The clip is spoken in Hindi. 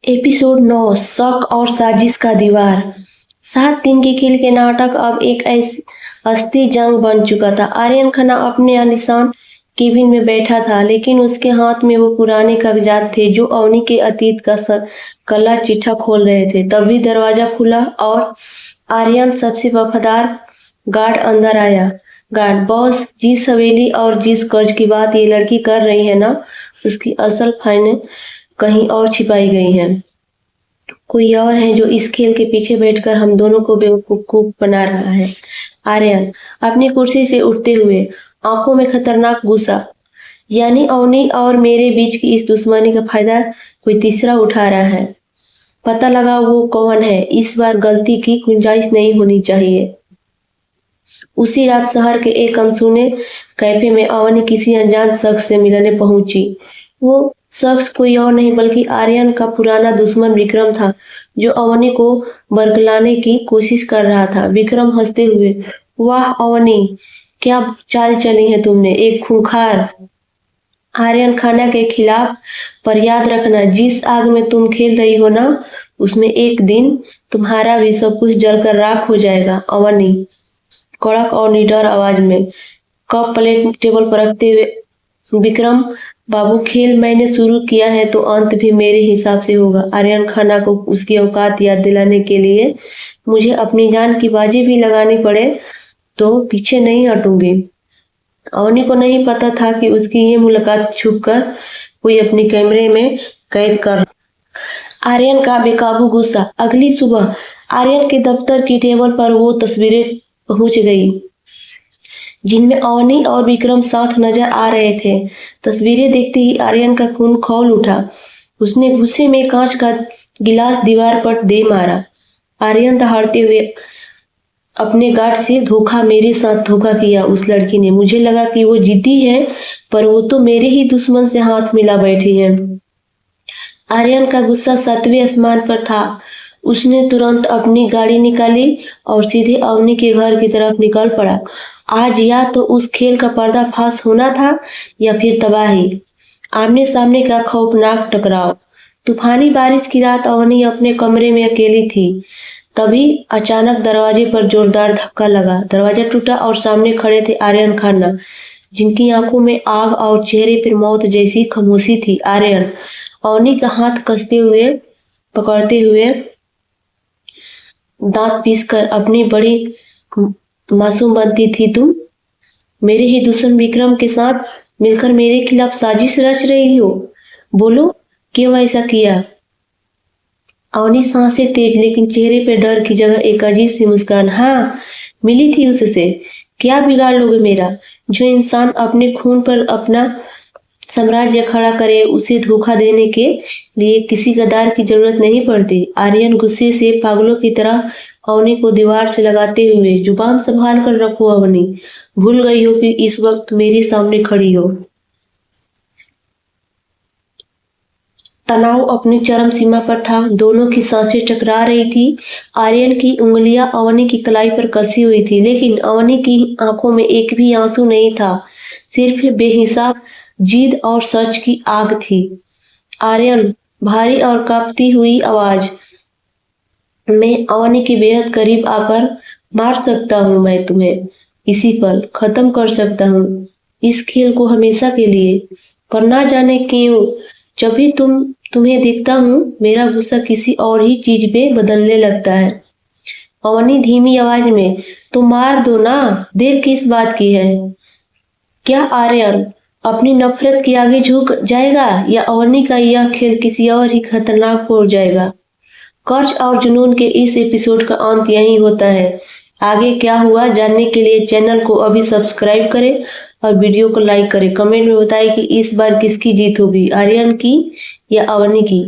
एपिसोड 9 शक और साजिश का दीवार। 7 दिन के खेल के नाटक अब एक ऐसी अस्थि जंग बन चुका था। आर्यन खन्ना अपने आलीशान केबिन में बैठा था, लेकिन उसके हाथ में वो पुराने कागजात थे जो अवनी के अतीत का कला चिट्ठा खोल रहे थे। तभी दरवाजा खुला और आर्यन सबसे वफादार गार्ड अंदर आया। गार्ड बॉस, जिस हवेली और जिस कर्ज की बात ये लड़की कर रही है ना, उसकी असल फाइल कहीं और छिपाई गई है। कोई और है जो इस खेल के पीछे बैठकर हम दोनों को बेवकूफ बना रहा है। आर्यन अपनी कुर्सी से उठते हुए, आंखों में खतरनाक गुस्सा। यानी अवनी और मेरे बीच की इस दुश्मनी का फायदा कोई तीसरा उठा रहा है। पता लगा वो कौन है। इस बार गलती की गुंजाइश नहीं होनी चाहिए। उसी रात शहर के एक अनसुने कैफे में अवनी किसी अनजान शख्स से मिलने पहुंची। वो शख्स कोई और नहीं बल्कि आर्यन का पुराना दुश्मन विक्रम था, जो अवनी को बरगलाने की कोशिश कर रहा था। विक्रम हंसते हुए, वाह अवनी, क्या चाल चली है तुमने, एक खूंखार आर्यन खन्ना के खिलाफ। पर याद रखना, जिस आग में तुम खेल रही हो ना, उसमें एक दिन तुम्हारा भी सब कुछ जलकर राख हो जाएगा। अवनी कड़क और निडर आवाज में, कप प्लेट टेबल पर रखते हुए, विक्रम बाबू, खेल मैंने शुरू किया है तो अंत भी मेरे हिसाब से होगा। आर्यन खन्ना को उसकी औकात याद दिलाने के लिए मुझे अपनी जान की बाजी भी लगानी पड़े तो पीछे नहीं हटूंगी। अवनी को नहीं पता था कि उसकी ये मुलाकात छुपकर कोई अपने कैमरे में कैद कर। आर्यन का बेकाबू गुस्सा। अगली सुबह आर्यन के दफ्तर की टेबल पर वो तस्वीरें पहुंच गई जिनमें अवनी और विक्रम साथ नजर आ रहे थे। तस्वीरें देखते ही आर्यन का खून खौल उठा। उसने गुस्से में कांच का गिलास दीवार पर दे मारा। आर्यन दहाड़ते हुए, अपने गार्ड से धोखा, मेरे साथ धोखा किया उस लड़की ने। मुझे लगा कि वो जिद्दी है, पर वो तो मेरे ही दुश्मन से हाथ मिला बैठी है। आर्यन का गुस्सा 7वें आसमान पर था। उसने तुरंत अपनी गाड़ी निकाली और सीधे अवनी के घर की तरफ निकल पड़ा। आज या तो उस खेल का पर्दाफाश होना था या फिर तबाही। आमने सामने का खौफनाक टकराव। तूफानी बारिश की रात अवनी अपने कमरे में अकेली थी। तभी अचानक दरवाजे पर जोरदार धक्का लगा। दरवाजा टूटा और सामने खड़े थे आर्यन खन्ना, जिनकी आंखों में आग और चेहरे पर मौत जैसी खामोशी थी। आर्यन अवनी का हाथ कसते हुए, पकड़ते हुए, दांत पीसकर, अपनी बड़ी मासूम बनती थी तुम। मेरे ही दुश्मन विक्रम के साथ मिलकर मेरे खिलाफ साजिश रच रही हो। बोलो, क्यों ऐसा किया? अवनी सांसें तेज, लेकिन चेहरे पे डर की जगह एक अजीब सी मुस्कान। हाँ, मिली थी उससे। क्या बिगाड़ लोगे मेरा? जो इंसान अपने खून पर अपना साम्राज्य खड़ा करे, उसे धोखा देने के लिए किसी गद्दार की जरूरत नहीं पड़ती। आर्यन गुस्से से पागलों की तरह अवनी को दीवार से लगाते हुए, जुबान संभाल कर रखो अवनी, भूल गई हो कि इस वक्त मेरे सामने खड़ी हो। तनाव अपनी चरम सीमा पर था। दोनों की सांसें टकरा रही थी। आर्यन की उंगलियां अवनी की कलाई पर कसी हुई थी, लेकिन अवनी की आंखों में एक भी आंसू नहीं था, सिर्फ बेहिसाब जिद और सच की आग थी। आर्यन भारी और कांपती हुई आवाज में, अवनी के बेहद करीब आकर, मार सकता हूं मैं तुम्हें, इसी पल खत्म कर सकता हूं इस खेल को हमेशा के लिए। पर ना जाने क्यों जब भी तुम्हें देखता हूं, मेरा गुस्सा किसी और ही चीज पे बदलने लगता है। अवनी धीमी आवाज में, तो मार दो ना, देर किस बात की है? क्या आर्यन अपनी नफरत के आगे झुक जाएगा, या अवनी का यह खेल किसी और ही खतरनाक हो जाएगा? कर्ज और जुनून के इस एपिसोड का अंत यही होता है। आगे क्या हुआ जानने के लिए चैनल को अभी सब्सक्राइब करें और वीडियो को लाइक करें। कमेंट में बताएं कि इस बार किसकी जीत होगी, आर्यन की या अवनी की।